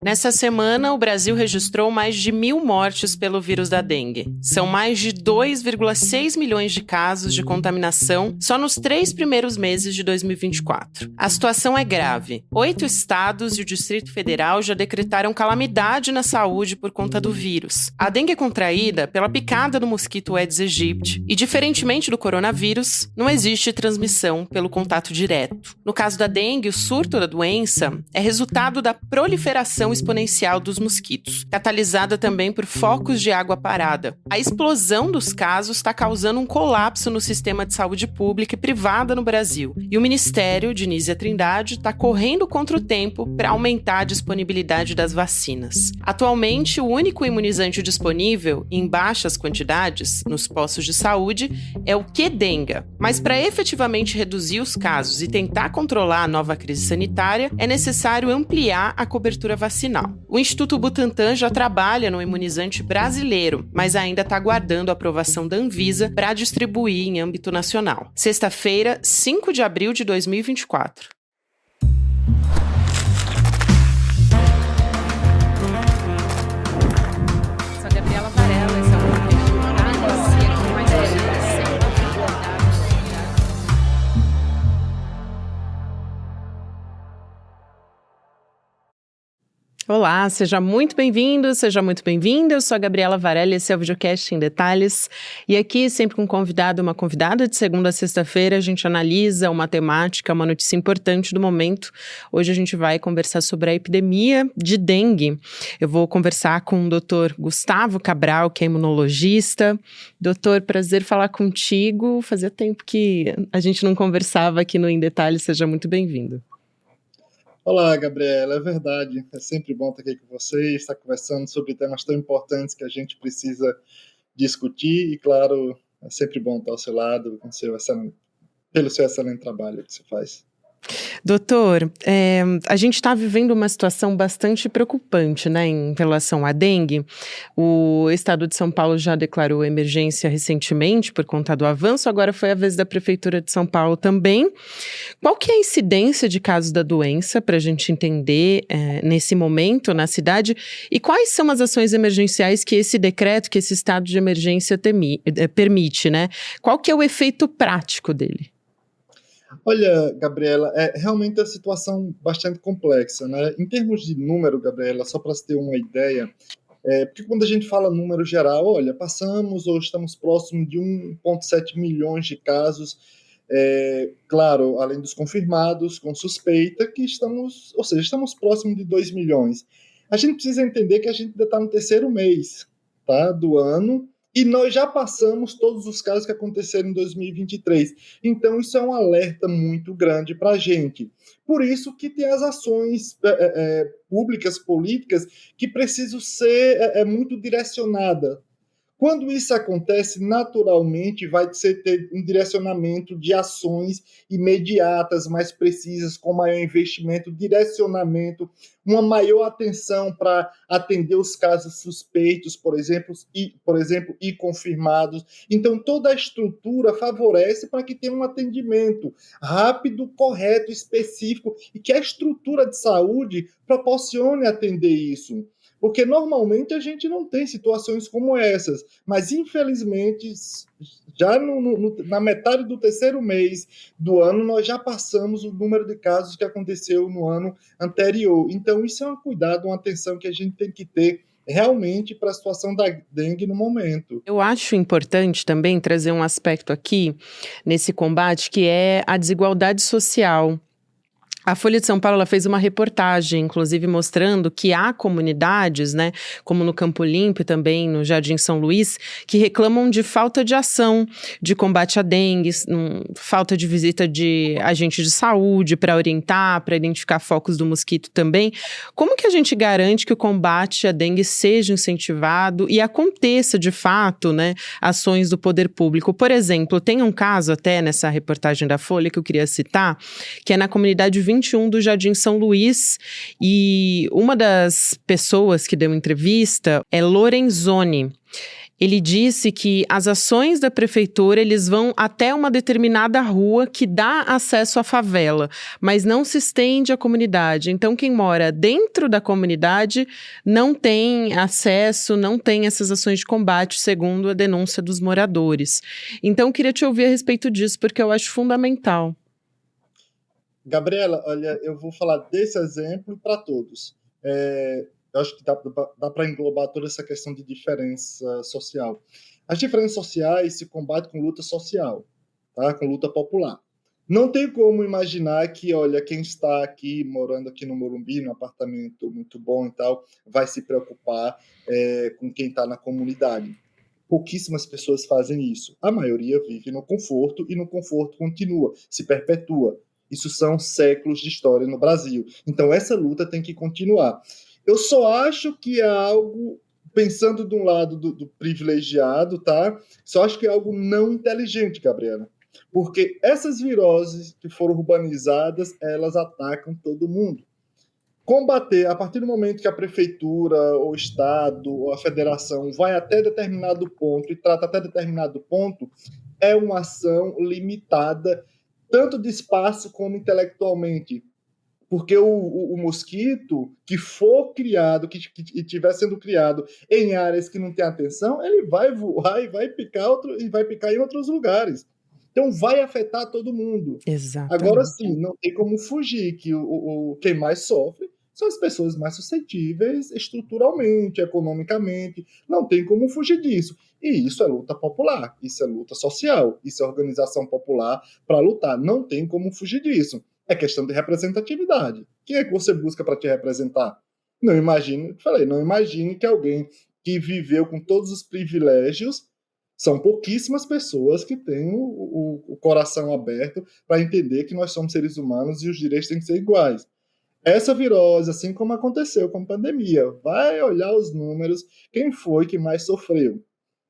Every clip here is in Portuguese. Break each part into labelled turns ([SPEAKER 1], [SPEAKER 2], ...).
[SPEAKER 1] Nessa semana, o Brasil registrou mais de 1.000 mortes pelo vírus da dengue. São mais de 2,6 milhões de casos de contaminação só nos 3 primeiros meses de 2024. A situação é grave. 8 estados e o Distrito Federal já decretaram calamidade na saúde por conta do vírus. A dengue é contraída pela picada do mosquito Aedes aegypti e, diferentemente do coronavírus, não existe transmissão pelo contato direto. No caso da dengue, o surto da doença é resultado da proliferação exponencial dos mosquitos, catalisada também por focos de água parada. A explosão dos casos está causando um colapso no sistema de saúde pública e privada no Brasil. E o Ministério, de Nízia Trindade, está correndo contra o tempo para aumentar a disponibilidade das vacinas. Atualmente, o único imunizante disponível, em baixas quantidades, nos postos de saúde, é o Qdenga. Mas para efetivamente reduzir os casos e tentar controlar a nova crise sanitária, é necessário ampliar a cobertura vacinal. O Instituto Butantan já trabalha no imunizante brasileiro, mas ainda está aguardando a aprovação da Anvisa para distribuir em âmbito nacional. Sexta-feira, 5 de abril de 2024.
[SPEAKER 2] Sou a Gabriela Varela, esse é o podcast Detalhes, e aqui mais
[SPEAKER 1] Olá, seja muito bem-vindo, seja muito bem-vinda. Eu sou a Gabriela Varela, esse é o videocast em Detalhes. E aqui, sempre com um convidado, uma convidada, de segunda a sexta-feira, a gente analisa uma temática, uma notícia importante do momento. Hoje a gente vai conversar sobre a epidemia de dengue. Eu vou conversar com o Dr. Gustavo Cabral, que é imunologista. Doutor, prazer falar contigo. Fazia tempo que a gente não conversava aqui no Em Detalhes. Seja muito bem-vindo.
[SPEAKER 3] Olá, Gabriela, é verdade, é sempre bom estar aqui com você, estar conversando sobre temas tão importantes que a gente precisa discutir e, claro, é sempre bom estar ao seu lado pelo seu excelente trabalho que você faz.
[SPEAKER 1] Doutor, a gente está vivendo uma situação bastante preocupante, né, em relação à dengue. O estado de São Paulo já declarou emergência recentemente por conta do avanço, agora foi a vez da Prefeitura de São Paulo também. Qual que é a incidência de casos da doença, para a gente entender nesse momento na cidade, e quais são as ações emergenciais que esse decreto, que esse estado de emergência permite, né? Qual que é o efeito prático dele?
[SPEAKER 3] Olha, Gabriela, é realmente uma situação bastante complexa, né? Em termos de número, Gabriela, só para você ter uma ideia, porque quando a gente fala número geral, olha, passamos ou estamos próximos de 1,7 milhões de casos, claro, além dos confirmados, com suspeita, estamos próximos de 2 milhões. A gente precisa entender que a gente ainda está no terceiro mês, tá, do ano, e nós já passamos todos os casos que aconteceram em 2023. Então, isso é um alerta muito grande para a gente. Por isso que tem as ações públicas, políticas, que precisam ser muito direcionadas. Quando isso acontece, naturalmente vai ter um direcionamento de ações imediatas, mais precisas, com maior investimento, direcionamento, uma maior atenção para atender os casos suspeitos, por exemplo, e confirmados. Então, toda a estrutura favorece para que tenha um atendimento rápido, correto, específico, e que a estrutura de saúde proporcione atender isso. Porque normalmente a gente não tem situações como essas, mas infelizmente já na metade do terceiro mês do ano nós já passamos o número de casos que aconteceu no ano anterior. Então isso é um cuidado, uma atenção que a gente tem que ter realmente para a situação da dengue no momento.
[SPEAKER 1] Eu acho importante também trazer um aspecto aqui nesse combate que é a desigualdade social. A Folha de São Paulo ela fez uma reportagem, inclusive mostrando que há comunidades, né, como no Campo Limpo e também no Jardim São Luís, que reclamam de falta de ação de combate à dengue, falta de visita de agente de saúde para orientar, para identificar focos do mosquito também. Como que a gente garante que o combate à dengue seja incentivado e aconteça de fato, né, ações do poder público? Por exemplo, tem um caso até nessa reportagem da Folha que eu queria citar, que é na comunidade 21 do Jardim São Luís, e uma das pessoas que deu entrevista é Lorenzoni. Ele disse que as ações da prefeitura, eles vão até uma determinada rua que dá acesso à favela, mas não se estende à comunidade. Então, quem mora dentro da comunidade não tem acesso, não tem essas ações de combate, segundo a denúncia dos moradores. Então, queria te ouvir a respeito disso, porque eu acho fundamental.
[SPEAKER 3] Gabriela, olha, eu vou falar desse exemplo para todos. Eu acho que dá para englobar toda essa questão de diferença social. As diferenças sociais se combatem com luta social, tá? Com luta popular. Não tem como imaginar que, olha, quem está aqui, morando aqui no Morumbi, num apartamento muito bom e tal, vai se preocupar com quem está na comunidade. Pouquíssimas pessoas fazem isso. A maioria vive no conforto e no conforto continua, se perpetua. Isso são séculos de história no Brasil. Então, essa luta tem que continuar. Eu só acho que é algo, pensando de um lado do privilegiado, tá? Só acho que é algo não inteligente, Gabriela. Porque essas viroses que foram urbanizadas, elas atacam todo mundo. Combater, a partir do momento que a prefeitura, ou o Estado, ou a federação vai até determinado ponto e trata até determinado ponto, é uma ação limitada, tanto de espaço como intelectualmente. Porque o mosquito que for criado, que estiver sendo criado em áreas que não tem atenção, ele vai voar e vai picar em outros lugares. Então vai afetar todo mundo.
[SPEAKER 1] Exatamente.
[SPEAKER 3] Agora sim, não tem como fugir que quem mais sofre são as pessoas mais suscetíveis estruturalmente, economicamente. Não tem como fugir disso. E isso é luta popular, isso é luta social, isso é organização popular para lutar. Não tem como fugir disso. É questão de representatividade. Quem é que você busca para te representar? Não imagine que alguém que viveu com todos os privilégios, são pouquíssimas pessoas que têm o coração aberto para entender que nós somos seres humanos e os direitos têm que ser iguais. Essa virose, assim como aconteceu com a pandemia, vai olhar os números, quem foi que mais sofreu?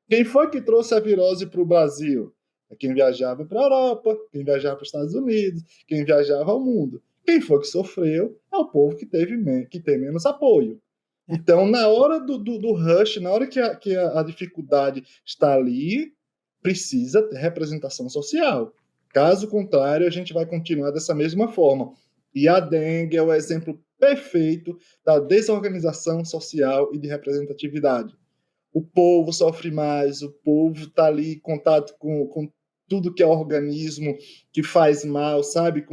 [SPEAKER 3] Quem foi que trouxe a virose para o Brasil? Quem viajava para a Europa, quem viajava para os Estados Unidos, quem viajava ao mundo. Quem foi que sofreu é o povo que tem menos apoio. Então, na hora do rush, na hora que a dificuldade está ali, precisa ter representação social. Caso contrário, a gente vai continuar dessa mesma forma. E a dengue é o exemplo perfeito da desorganização social e de representatividade. O povo sofre mais, o povo está ali em contato com tudo que é organismo que faz mal, sabe?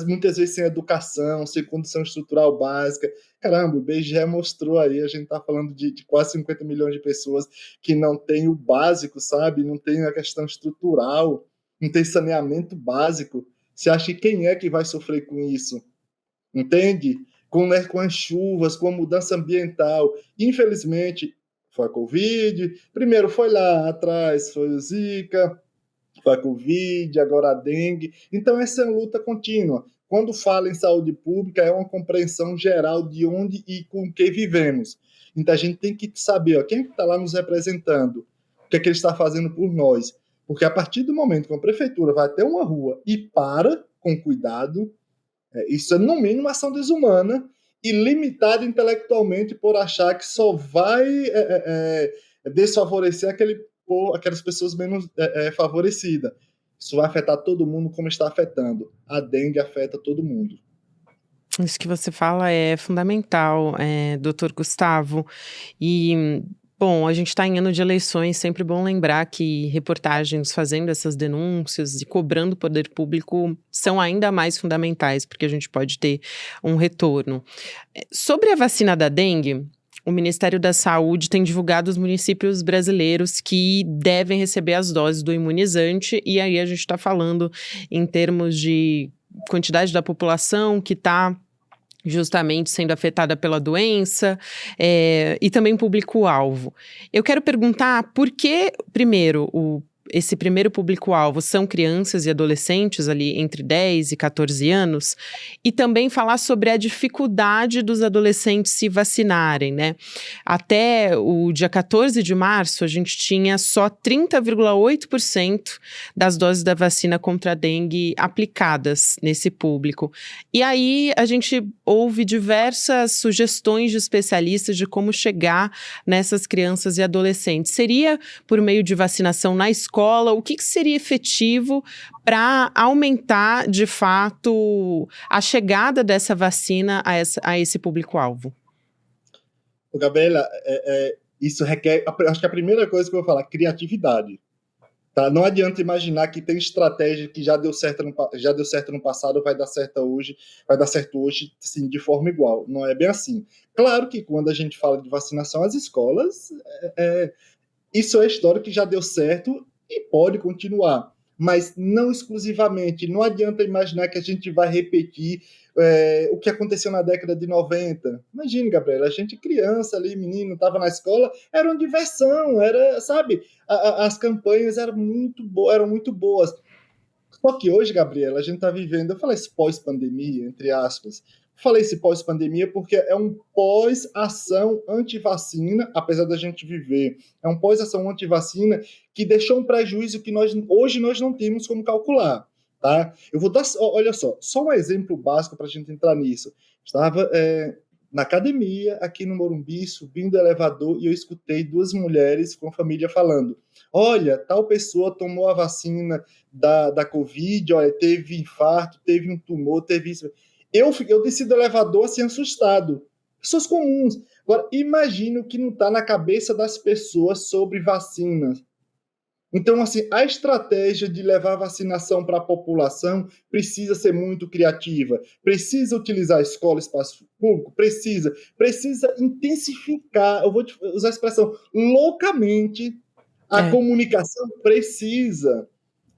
[SPEAKER 3] Muitas vezes sem educação, sem condição estrutural básica. Caramba, o IBGE mostrou aí, a gente está falando de quase 50 milhões de pessoas que não tem o básico, sabe? Não tem a questão estrutural, não tem saneamento básico. Você acha que quem é que vai sofrer com isso? Entende? Com as chuvas, com a mudança ambiental. Infelizmente, foi a Covid, primeiro foi lá atrás, foi o Zika, foi a Covid, agora a dengue. Então, essa é uma luta contínua. Quando fala em saúde pública, é uma compreensão geral de onde e com que vivemos. Então, a gente tem que saber quem está lá nos representando, o que é que ele está fazendo por nós. Porque a partir do momento que a prefeitura vai até uma rua e para com cuidado, isso é, no mínimo, ação desumana e limitada intelectualmente por achar que só vai desfavorecer aquelas pessoas menos favorecidas. Isso vai afetar todo mundo como está afetando. A dengue afeta todo mundo.
[SPEAKER 1] Isso que você fala é fundamental, doutor Gustavo. E, bom, a gente está em ano de eleições, sempre bom lembrar que reportagens fazendo essas denúncias e cobrando o poder público são ainda mais fundamentais, porque a gente pode ter um retorno. Sobre a vacina da dengue, o Ministério da Saúde tem divulgado os municípios brasileiros que devem receber as doses do imunizante, e aí a gente está falando em termos de quantidade da população que está justamente sendo afetada pela doença, e também público-alvo. Eu quero perguntar por que, primeiro, esse primeiro público-alvo são crianças e adolescentes ali entre 10 e 14 anos, e também falar sobre a dificuldade dos adolescentes se vacinarem, né? Até o dia 14 de março, a gente tinha só 30,8% das doses da vacina contra a dengue aplicadas nesse público. E aí a gente ouve diversas sugestões de especialistas de como chegar nessas crianças e adolescentes. Seria por meio de vacinação na escola? O que seria efetivo para aumentar, de fato, a chegada dessa vacina a esse público-alvo?
[SPEAKER 3] Gabriela, isso requer, acho que a primeira coisa que eu vou falar, criatividade. Tá? Não adianta imaginar que tem estratégia que já deu certo no passado, vai dar certo hoje, sim, de forma igual. Não é bem assim. Claro que quando a gente fala de vacinação, as escolas, isso é história que já deu certo e pode continuar, mas não exclusivamente. Não adianta imaginar que a gente vai repetir o que aconteceu na década de 90. Imagine, Gabriela, a gente criança ali, menino, estava na escola, era uma diversão, sabe? As campanhas eram muito boas. Só que hoje, Gabriela, a gente está vivendo, eu falei esse pós-pandemia, entre aspas. Falei esse pós-pandemia porque é um pós-ação anti-vacina, apesar da gente viver, é um pós-ação anti-vacina que deixou um prejuízo que hoje nós não temos como calcular, tá? Eu vou dar, olha só um exemplo básico para a gente entrar nisso. Estava na academia, aqui no Morumbi, subindo o elevador, e eu escutei duas mulheres com a família falando: olha, tal pessoa tomou a vacina da Covid, olha, teve infarto, teve um tumor, teve isso. Eu desci do elevador assim, assustado. Pessoas comuns. Agora, imagine o que não está na cabeça das pessoas sobre vacinas. Então, assim, a estratégia de levar a vacinação para a população precisa ser muito criativa. Precisa utilizar escola, espaço público? Precisa intensificar, eu vou usar a expressão, loucamente, a comunicação precisa.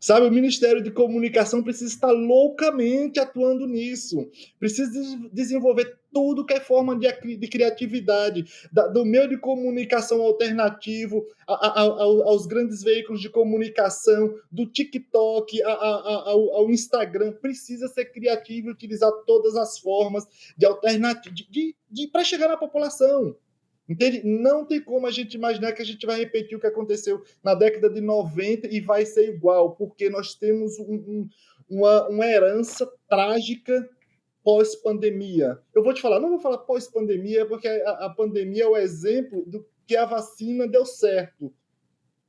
[SPEAKER 3] Sabe, o Ministério de Comunicação precisa estar loucamente atuando nisso. Precisa desenvolver tudo que é forma de criatividade, do meio de comunicação alternativo aos grandes veículos de comunicação, do TikTok ao Instagram. Precisa ser criativo e utilizar todas as formas de alternativa para chegar na população. Entende? Não tem como a gente imaginar que a gente vai repetir o que aconteceu na década de 90 e vai ser igual, porque nós temos uma herança trágica pós-pandemia. Eu vou te falar, não vou falar pós-pandemia, porque a pandemia é o exemplo do que a vacina deu certo. Eu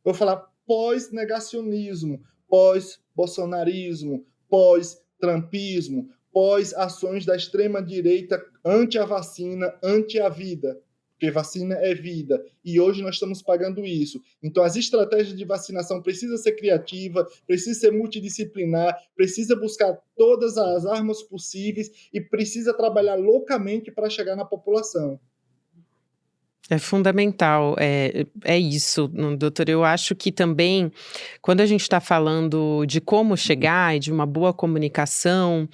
[SPEAKER 3] vou falar pós-negacionismo, pós-bolsonarismo, pós-trumpismo, pós-ações da extrema-direita anti a vacina, anti a vida. Porque vacina é vida, e hoje nós estamos pagando isso. Então, as estratégias de vacinação precisam ser criativas, precisa ser multidisciplinar, precisa buscar todas as armas possíveis e precisa trabalhar loucamente para chegar na população.
[SPEAKER 1] É fundamental, é isso, doutor. Eu acho que também, quando a gente está falando de como chegar e de uma boa comunicação,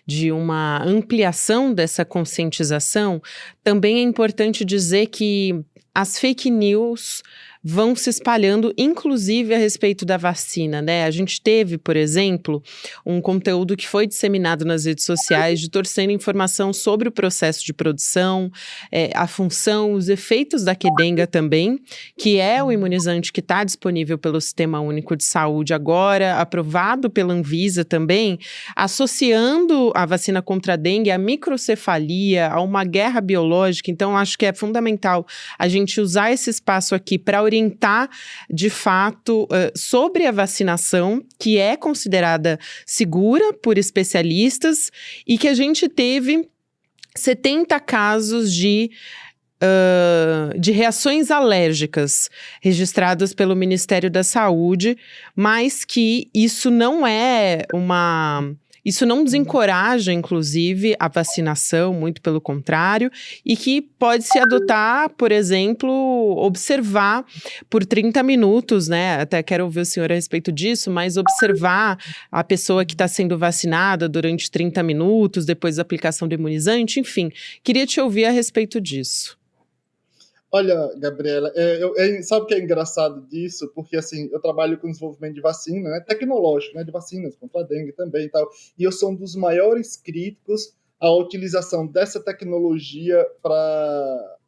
[SPEAKER 1] de uma ampliação dessa conscientização, também é importante dizer que as fake news vão se espalhando, inclusive a respeito da vacina, né? A gente teve, por exemplo, um conteúdo que foi disseminado nas redes sociais de torcendo informação sobre o processo de produção, a função, os efeitos da Qdenga também, que é o imunizante que está disponível pelo Sistema Único de Saúde agora, aprovado pela Anvisa também, associando a vacina contra a dengue à microcefalia, a uma guerra biológica. Então, acho que é fundamental a gente usar esse espaço aqui para orientar, de fato, sobre a vacinação, que é considerada segura por especialistas, e que a gente teve 70 casos de reações alérgicas registradas pelo Ministério da Saúde, mas que isso não desencoraja, inclusive, a vacinação, muito pelo contrário, e que pode se adotar, por exemplo, observar por 30 minutos, né? Até quero ouvir o senhor a respeito disso, mas observar a pessoa que está sendo vacinada durante 30 minutos, depois da aplicação do imunizante, enfim. Queria te ouvir a respeito disso.
[SPEAKER 3] Olha, Gabriela, sabe o que é engraçado disso? Porque, assim, eu trabalho com desenvolvimento de vacina, né, tecnológico, né, de vacinas contra a dengue também e tal, e eu sou um dos maiores críticos à utilização dessa tecnologia para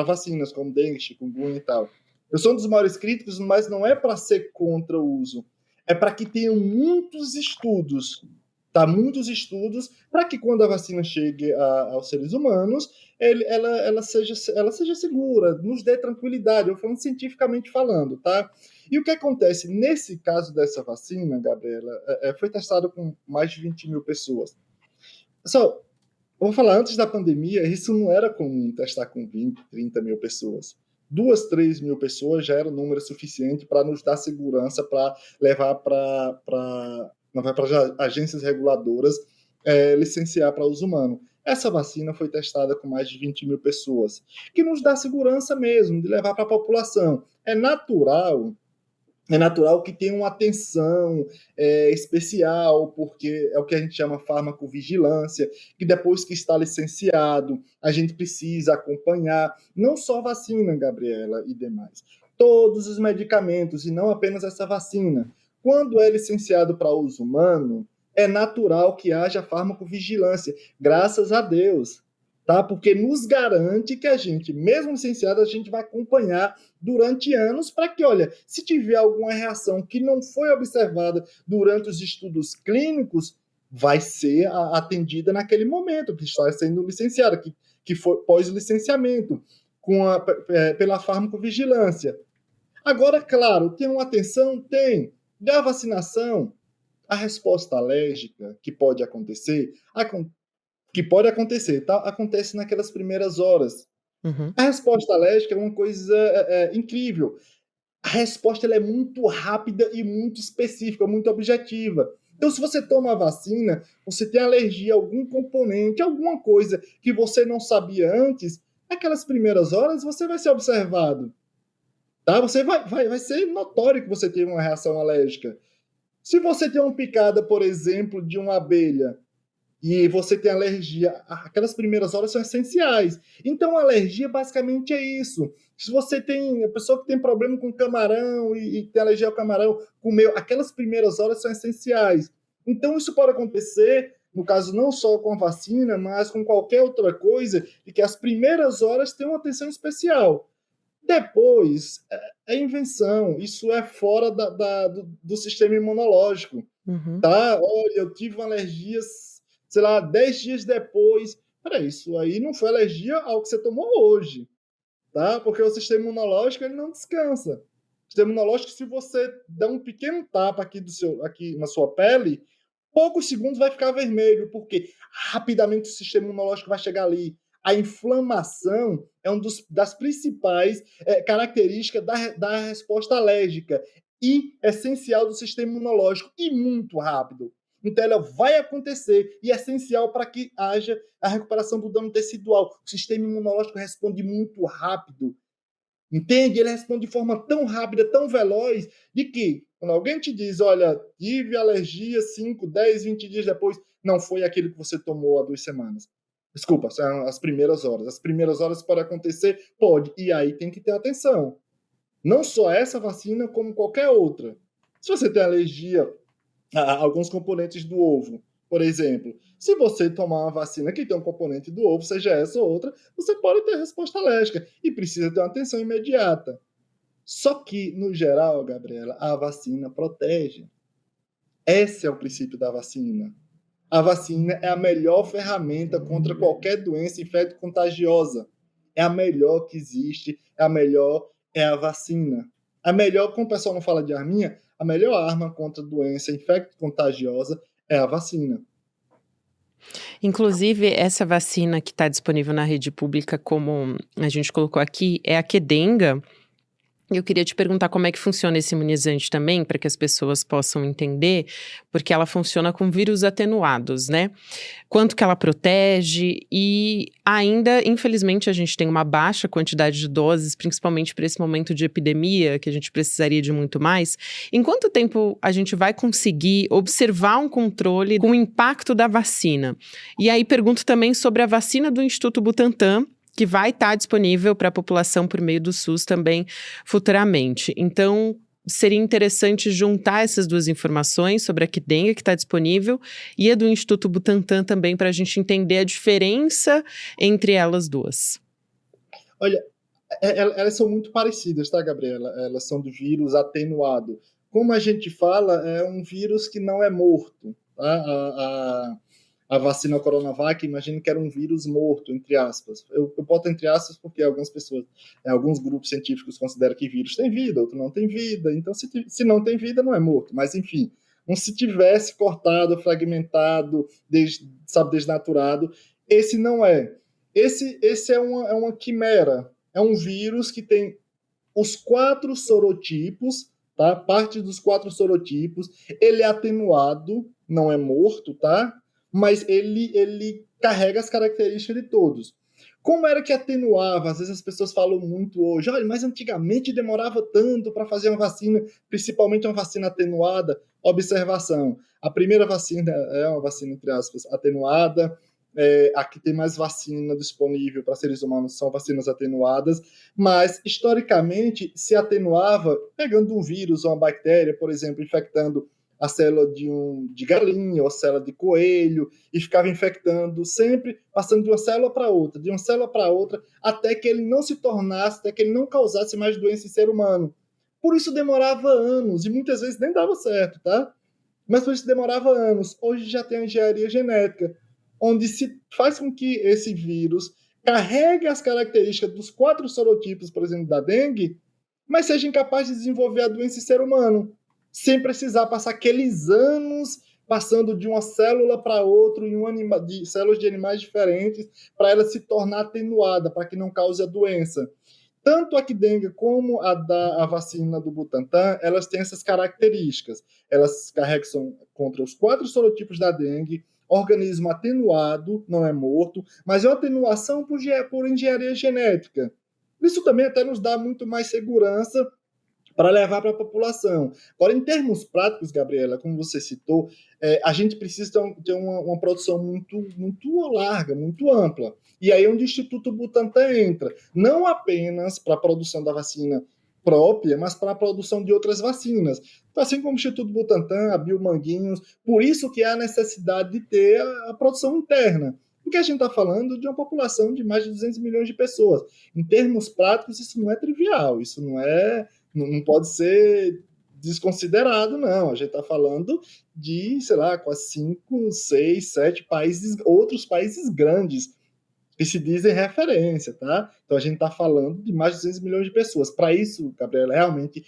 [SPEAKER 3] vacinas, como dengue, chikungunya e tal. Eu sou um dos maiores críticos, mas não é para ser contra o uso, é para que tenham muitos estudos, tá? Muitos estudos, para que quando a vacina chegue aos seres humanos, ela seja segura, nos dê tranquilidade, eu falando cientificamente falando, tá? E o que acontece? Nesse caso dessa vacina, Gabriela, foi testado com mais de 20 mil pessoas. Só, vou falar, antes da pandemia, isso não era comum testar com 20, 30 mil pessoas. 2, 3 mil pessoas já era um número suficiente para nos dar segurança, para levar para as agências reguladoras licenciar para uso humano. Essa vacina foi testada com mais de 20 mil pessoas, que nos dá segurança mesmo, de levar para a população. É natural que tenha uma atenção especial, porque é o que a gente chama farmacovigilância, que depois que está licenciado, a gente precisa acompanhar, não só vacina, Gabriela, e demais, todos os medicamentos, e não apenas essa vacina. Quando é licenciado para uso humano, é natural que haja farmacovigilância, graças a Deus, tá? Porque nos garante que a gente, mesmo licenciado, a gente vai acompanhar durante anos para que, olha, se tiver alguma reação que não foi observada durante os estudos clínicos, vai ser atendida naquele momento, que está sendo licenciada, que foi pós-licenciamento, pela farmacovigilância. Agora, claro, tem uma atenção? Tem. Da vacinação, a resposta alérgica que pode acontecer, tá? Acontece naquelas primeiras horas.
[SPEAKER 1] Uhum.
[SPEAKER 3] A resposta alérgica é uma coisa incrível. A resposta ela é muito rápida e muito específica, muito objetiva. Então, se você toma a vacina, você tem alergia a algum componente, alguma coisa que você não sabia antes, naquelas primeiras horas você vai ser observado. Tá? Você vai ser notório que você teve uma reação alérgica. Se você tem uma picada, por exemplo, de uma abelha, e você tem alergia, aquelas primeiras horas são essenciais. Então, a alergia basicamente é isso. Se você tem a pessoa que tem problema com camarão e tem alergia ao camarão, comeu, aquelas primeiras horas são essenciais. Então, isso pode acontecer, no caso, não só com a vacina, mas com qualquer outra coisa, e que as primeiras horas têm uma atenção especial. Depois, é invenção. Isso é fora do sistema imunológico.
[SPEAKER 1] Uhum.
[SPEAKER 3] Tá? Olha, eu tive uma alergia, sei lá, 10 dias depois. Peraí, isso aí não foi alergia ao que você tomou hoje, tá? Porque o sistema imunológico, ele não descansa. O sistema imunológico, se você der um pequeno tapa aqui na sua pele, poucos segundos vai ficar vermelho, porque rapidamente o sistema imunológico vai chegar ali. A inflamação é uma das principais características da resposta alérgica e essencial do sistema imunológico, e muito rápido. Então, ela vai acontecer e é essencial para que haja a recuperação do dano tecidual. O sistema imunológico responde muito rápido. Entende? Ele responde de forma tão rápida, tão veloz, de que, quando alguém te diz, olha, tive alergia 5, 10, 20 dias depois, não foi aquilo que você tomou há 2 semanas. Desculpa, são as primeiras horas. As primeiras horas pode acontecer? Pode. E aí tem que ter atenção. Não só essa vacina, como qualquer outra. Se você tem alergia a alguns componentes do ovo, por exemplo, se você tomar uma vacina que tem um componente do ovo, seja essa ou outra, você pode ter resposta alérgica e precisa ter uma atenção imediata. Só que, no geral, Gabriela, a vacina protege. Esse é o princípio da vacina. A vacina é a melhor ferramenta contra qualquer doença infecto-contagiosa. É a melhor que existe, é a vacina. A melhor, como o pessoal não fala de arminha, a melhor arma contra doença infecto-contagiosa é a vacina.
[SPEAKER 1] Inclusive, essa vacina que está disponível na rede pública, como a gente colocou aqui, é a Qdenga. Eu queria te perguntar como é que funciona esse imunizante também, para que as pessoas possam entender, porque ela funciona com vírus atenuados, né? Quanto que ela protege e ainda, infelizmente, a gente tem uma baixa quantidade de doses, principalmente para esse momento de epidemia, que a gente precisaria de muito mais. Em quanto tempo a gente vai conseguir observar um controle com o impacto da vacina? E aí pergunto também sobre a vacina do Instituto Butantan, que vai estar disponível para a população por meio do SUS também futuramente. Então, seria interessante juntar essas duas informações sobre a Qdenga, que está disponível, e a do Instituto Butantan também, para a gente entender a diferença entre elas duas.
[SPEAKER 3] Olha, elas são muito parecidas, tá, Gabriela? Elas são de vírus atenuado. Como a gente fala, é um vírus que não é morto. Tá? A vacina Coronavac, imagino que era um vírus morto, entre aspas. Eu boto entre aspas porque algumas pessoas, alguns grupos científicos consideram que vírus tem vida, outro não tem vida. Então, se não tem vida, não é morto. Mas, enfim, se tivesse cortado, fragmentado, desnaturado, esse não é. Esse é uma quimera. É um vírus que tem os 4 sorotipos, tá? Parte dos 4 sorotipos. Ele é atenuado, não é morto, tá? Mas ele carrega as características de todos. Como era que atenuava? Às vezes as pessoas falam muito hoje, olha, mas antigamente demorava tanto para fazer uma vacina, principalmente uma vacina atenuada. Observação, a primeira vacina é uma vacina, entre aspas, atenuada. A que tem mais vacina disponível para seres humanos são vacinas atenuadas, mas historicamente se atenuava pegando um vírus ou uma bactéria, por exemplo, infectando a célula de galinha ou a célula de coelho, e ficava infectando sempre, passando de uma célula para outra, até que ele não se tornasse, até que ele não causasse mais doença em ser humano. Por isso demorava anos, e muitas vezes nem dava certo, tá? Mas por isso demorava anos. Hoje já tem a engenharia genética, onde se faz com que esse vírus carregue as características dos 4 sorotipos, por exemplo, da dengue, mas seja incapaz de desenvolver a doença em ser humano, sem precisar passar aqueles anos passando de uma célula para outra, de células de animais diferentes, para ela se tornar atenuada, para que não cause a doença. Tanto a Qdenga como a vacina do Butantan, elas têm essas características. Elas carregam contra os 4 sorotipos da dengue, organismo atenuado, não é morto, mas é uma atenuação por engenharia genética. Isso também até nos dá muito mais segurança para levar para a população. Agora, em termos práticos, Gabriela, como você citou, a gente precisa ter uma produção muito larga, muito ampla. E aí é onde o Instituto Butantan entra, não apenas para a produção da vacina própria, mas para a produção de outras vacinas. Então, assim como o Instituto Butantan, a Biomanguinhos, por isso que há a necessidade de ter a produção interna. Porque a gente está falando de uma população de mais de 200 milhões de pessoas. Em termos práticos, isso não é trivial, isso não pode ser desconsiderado, não. A gente está falando de, sei lá, quase 5, 6, 7 países, outros países grandes, que se dizem referência, tá? Então a gente está falando de mais de 200 milhões de pessoas. Para isso, Gabriela, realmente,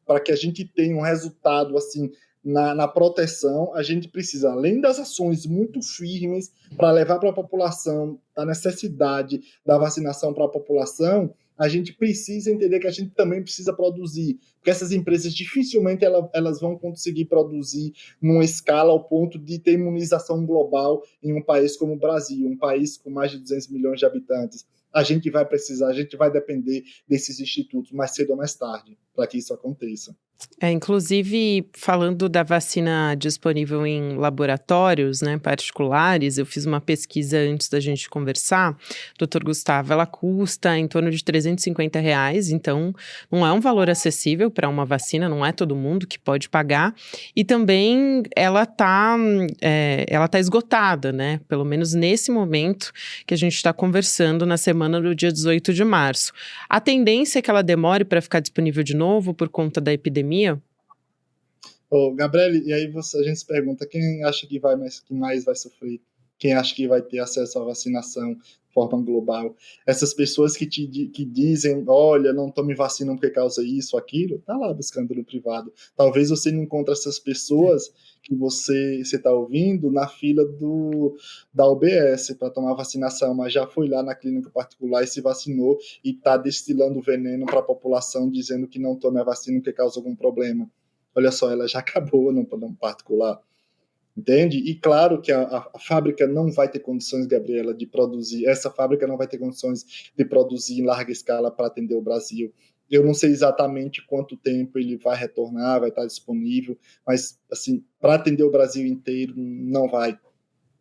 [SPEAKER 3] para que a gente tenha um resultado assim na proteção, a gente precisa, além das ações muito firmes para levar para a população a necessidade da vacinação para a população, a gente precisa entender que a gente também precisa produzir, porque essas empresas dificilmente elas vão conseguir produzir numa escala ao ponto de ter imunização global em um país como o Brasil, um país com mais de 200 milhões de habitantes. A gente vai depender desses institutos mais cedo ou mais tarde, para que isso aconteça.
[SPEAKER 1] Inclusive, falando da vacina disponível em laboratórios, né, particulares, eu fiz uma pesquisa antes da gente conversar, doutor Gustavo, ela custa em torno de R$350, então não é um valor acessível para uma vacina, não é todo mundo que pode pagar, e também ela tá esgotada, né, pelo menos nesse momento que a gente está conversando na semana do dia 18 de março. A tendência é que ela demore para ficar disponível de novo por conta da epidemia?
[SPEAKER 3] Gabriele, e aí a gente se pergunta quem acha que mais vai sofrer, quem acha que vai ter acesso à vacinação de forma global. Essas pessoas que dizem, olha, não tome vacina porque causa isso, aquilo, tá lá buscando no privado. Talvez você não encontre essas pessoas que você está ouvindo na fila da UBS para tomar vacinação, mas já foi lá na clínica particular e se vacinou e está destilando veneno para a população, dizendo que não tome a vacina porque causa algum problema. Olha só, ela já acabou no particular. Entende? E claro que a fábrica não vai ter condições, Gabriela, de produzir. Essa fábrica não vai ter condições de produzir em larga escala para atender o Brasil. Eu não sei exatamente quanto tempo ele vai retornar, vai estar disponível, mas assim, para atender o Brasil inteiro, não vai.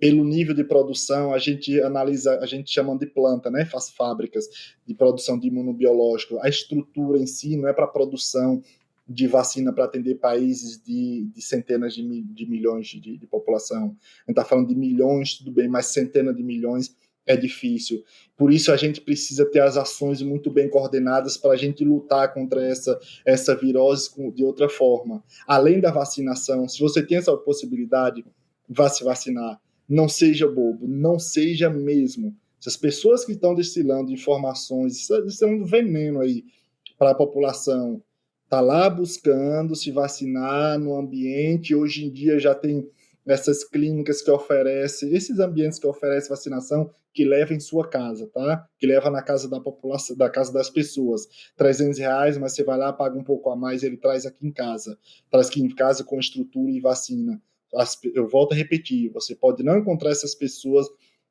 [SPEAKER 3] pelo nível de produção, a gente analisa, a gente chama de planta, né? Faz fábricas de produção de imunobiológico. A estrutura em si não é para produção de vacina para atender países de centenas de milhões de população. A gente está falando de milhões, tudo bem, mas centenas de milhões é difícil. Por isso a gente precisa ter as ações muito bem coordenadas para a gente lutar contra essa virose de outra forma. Além da vacinação, se você tem essa possibilidade, vá se vacinar. Não seja bobo, não seja mesmo. Se as pessoas que estão destilando informações, destilando veneno aí para a população, tá lá buscando se vacinar no ambiente, hoje em dia já tem essas clínicas que oferecem, esses ambientes que oferecem vacinação, que leva em sua casa, tá? Que leva na casa da população, da casa das pessoas. R$300, mas você vai lá, paga um pouco a mais, ele traz aqui em casa. Traz aqui em casa com estrutura e vacina. Eu volto a repetir, você pode não encontrar essas pessoas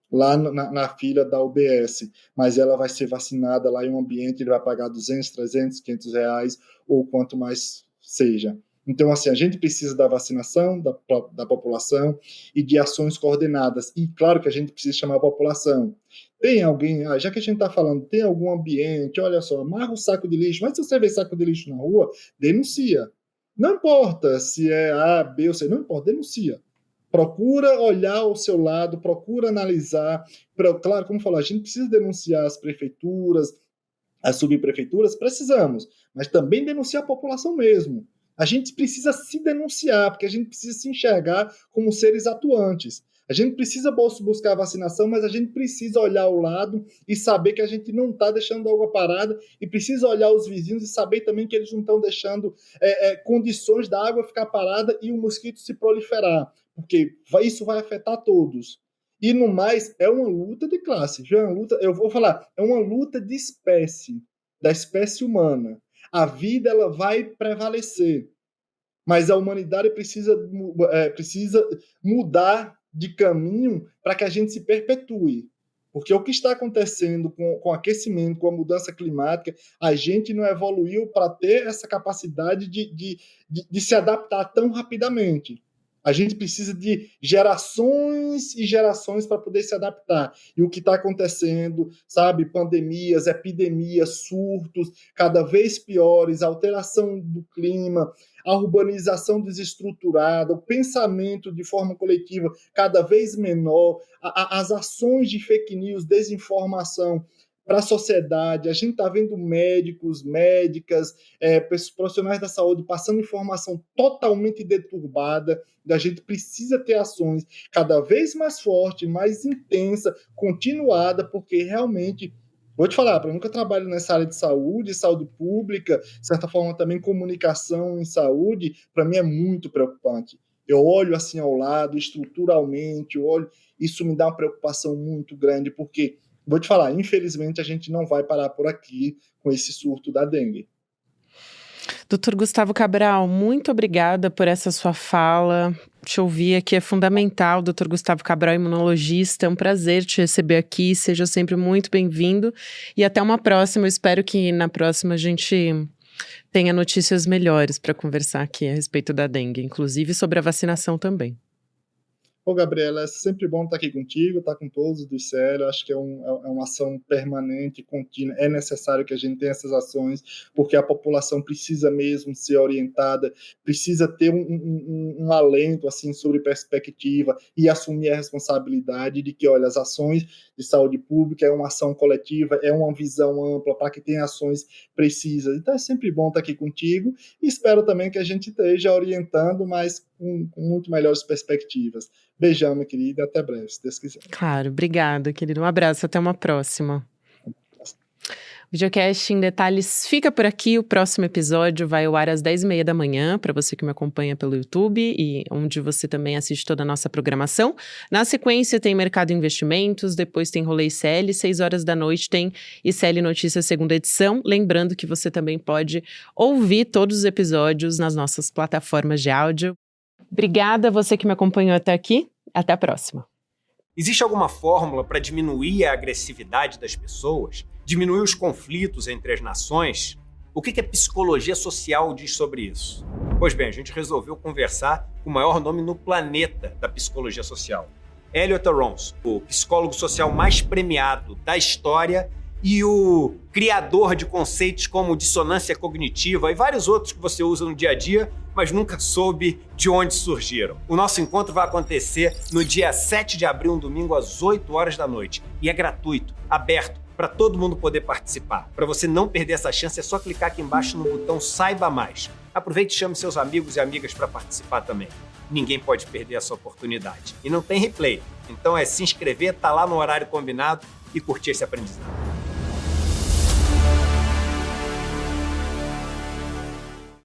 [SPEAKER 3] lá na fila da UBS, mas ela vai ser vacinada lá em um ambiente, ele vai pagar 200, 300, R$500, ou quanto mais seja. Então, assim, a gente precisa da vacinação da população e de ações coordenadas. E, claro, que a gente precisa chamar a população. Tem alguém, já que a gente está falando, tem algum ambiente, olha só, amarra o saco de lixo, mas se você vê saco de lixo na rua, denuncia. Não importa se é A, B ou C, não importa, denuncia. Procura olhar ao seu lado, procura analisar. Claro, como falou, a gente precisa denunciar as prefeituras, as subprefeituras, precisamos, mas também denunciar a população mesmo. A gente precisa se denunciar, porque a gente precisa se enxergar como seres atuantes. A gente precisa buscar a vacinação, mas a gente precisa olhar ao lado e saber que a gente não está deixando a água parada, e precisa olhar os vizinhos e saber também que eles não estão deixando condições da água ficar parada e o mosquito se proliferar, porque isso vai afetar todos. E no mais, é uma luta de classe. Já é uma luta, eu vou falar, é uma luta de espécie, da espécie humana. A vida ela vai prevalecer, mas a humanidade precisa mudar de caminho para que a gente se perpetue. Porque o que está acontecendo com o aquecimento, com a mudança climática, a gente não evoluiu para ter essa capacidade de se adaptar tão rapidamente. A gente precisa de gerações e gerações para poder se adaptar. E o que está acontecendo, sabe? Pandemias, epidemias, surtos cada vez piores, alteração do clima, a urbanização desestruturada, o pensamento de forma coletiva cada vez menor, as ações de fake news, desinformação para a sociedade. A gente está vendo médicos, médicas, profissionais da saúde passando informação totalmente deturbada. A gente precisa ter ações cada vez mais fortes, mais intensa, continuada, porque realmente, vou te falar, eu nunca trabalho nessa área de saúde pública, de certa forma também comunicação em saúde, para mim é muito preocupante. Eu olho assim ao lado, estruturalmente, isso me dá uma preocupação muito grande, porque vou te falar, infelizmente a gente não vai parar por aqui com esse surto da dengue.
[SPEAKER 1] Dr. Gustavo Cabral, muito obrigada por essa sua fala. Te ouvir aqui é fundamental. Dr. Gustavo Cabral, imunologista, é um prazer te receber aqui. Seja sempre muito bem-vindo. E até uma próxima. Eu espero que na próxima a gente tenha notícias melhores para conversar aqui a respeito da dengue, inclusive sobre a vacinação também.
[SPEAKER 3] Ô, Gabriela, é sempre bom estar aqui contigo, estar com todos do ICL. Acho que é uma ação permanente, contínua. É necessário que a gente tenha essas ações, porque a população precisa mesmo ser orientada, precisa ter um alento assim, sobre perspectiva e assumir a responsabilidade de que, olha, as ações de saúde pública é uma ação coletiva, é uma visão ampla para que tenha ações precisas. Então é sempre bom estar aqui contigo e espero também que a gente esteja orientando, mas com muito melhores perspectivas. Beijão, minha querida, até breve, se Deus quiser.
[SPEAKER 1] Claro, obrigada, querido. Um abraço, até uma próxima. O Videocast em Detalhes fica por aqui. O próximo episódio vai ao ar às 10h30 da manhã, para você que me acompanha pelo YouTube e onde você também assiste toda a nossa programação. Na sequência tem Mercado e Investimentos, depois tem Rolê ICL, 6 horas da noite tem ICL Notícias segunda edição. Lembrando que você também pode ouvir todos os episódios nas nossas plataformas de áudio. Obrigada a você que me acompanhou até aqui. Até a próxima.
[SPEAKER 4] Existe alguma fórmula para diminuir a agressividade das pessoas? Diminuir os conflitos entre as nações? O que a psicologia social diz sobre isso? Pois bem, a gente resolveu conversar com o maior nome no planeta da psicologia social. Elliot Aronson, o psicólogo social mais premiado da história e o criador de conceitos como dissonância cognitiva e vários outros que você usa no dia a dia, mas nunca soube de onde surgiram. O nosso encontro vai acontecer no dia 7 de abril, um domingo, às 8 horas da noite. E é gratuito, aberto, para todo mundo poder participar. Para você não perder essa chance, é só clicar aqui embaixo no botão Saiba Mais. Aproveite e chame seus amigos e amigas para participar também. Ninguém pode perder essa oportunidade. E não tem replay. Então é se inscrever, tá lá no horário combinado e curtir esse aprendizado.